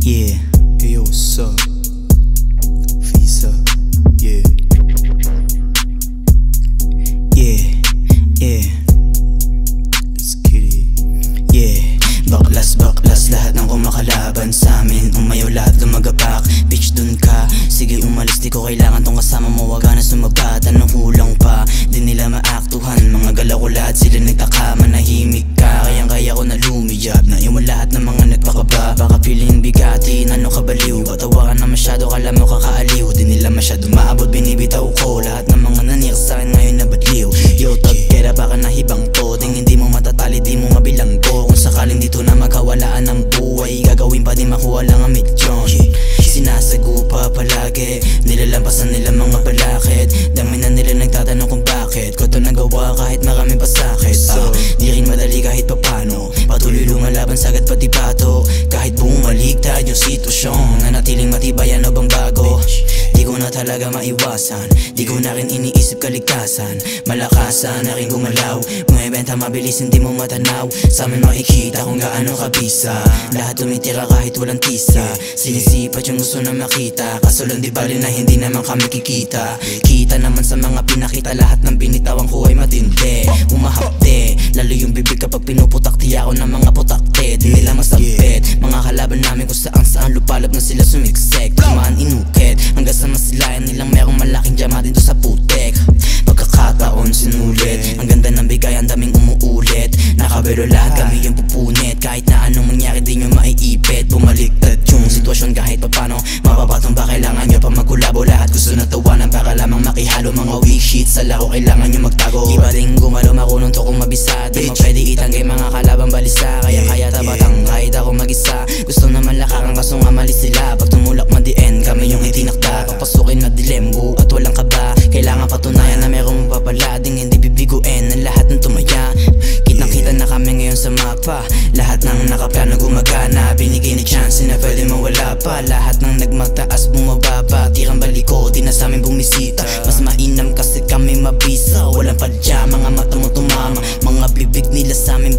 Yeah. Hey yo, what's up? Visa. Yeah. Yeah. Yeah. Let's get it. Yeah. Baklas, baklas, lahat ng kumakalaban sa amin. Umayaw lahat, lumagapak. Bitch, dun ka. Sige, umalis, di ko kailangan tong kasama mo. Wag ka na sumabat, anong kulang pa? Di nila maaktuhan, mga galaw ko lahat. Sila nagtaka, manahimik ka. Kayang-kaya ko na lumiyab na iwan lahat ng mga nagpakaba. Baka feeling bigatin, ano ka baliw? Patawa ka na masyado, kala mo kakaaliw. Di nila masyado maabot, binibitaw ko. Lahat ng mga naniyak sa'kin ngayon na badliw. Yo, tagkera, baka nahibang to. Ding hindi mo matatali, di mo mabilanggo. Kung sakaling dito na magkawalaan ng buhay, gagawin pa di makuha lang ang milyon. Sinasago pa palagi, nilalampasan nila mga balakid. Dami na nila nagtatanong kung bakit ko to nagawa kahit marami pa sakit. Di rin madali kahit papano, patuloy lumalaban sagad pati bato. Kahit bumaligtad yung sitwasyon, nanatiling matibay, ano bang bago? Di ko na talaga maiwasan, di ko na rin iniisip kaligtasan. Malakasan na rin gumalaw, bumibenta mabilis hindi mo matanaw. Sa amin makikita kung gaano kabisa, lahat tumitira kahit walang tisa. Sinisipat yung gusto na makita, kaso lang di bali na hindi naman kami kikita. Kita naman sa mga pinakita, lahat ng binitawan ko ay matindi. Umahapte, lalo yung bibig kapag pinuputakti ako ng mga putakte. Di nila masabit, mga kalaban namin kung saan lupalap na sila sumiksek. Tumaan inukit, hanggang sa masilayan nilang merong malaking jama dito sa putek. Pagkakataon sinulit, ang ganda ng bigay, ang daming umuulit. Nakabelo lahat, kami yung pupunit. Kahit na anong mangyari di nyo maiipit. Bumaliktad yung sitwasyon kahit papano. Mapapatong ba kailangan nyo pa magkulabo? Lahat gusto na tawanan para lamang makihalo. Mga weak shit sa laro kailangan nyo magtago. Iba din gumalo, makulong to kung mabisa. Di mo pwede itanggay mga kalabang balisa. Kaya tabatang kahit ako mag-isa. Gusto naman lakaran kaso nga mali sila. Pag tumulak man di end, kami yung itinakda. Papasukin na dilembo at walang kaba. Kailangan patunayan na merong papalading hindi bibiguin ng lahat ng tumaya. Kitang-kita na kami ngayon sa mapa. Lahat ng nakaplano gumagana. Binigay ni chance na pwede mawala pa. Lahat ng nagmataas bumababa. Tirang baliko, di na sa amin bumisita. Mas mainam kasi kami mabisa. Walang padya, mga mata mo tumama. Mga bibig nila sa amin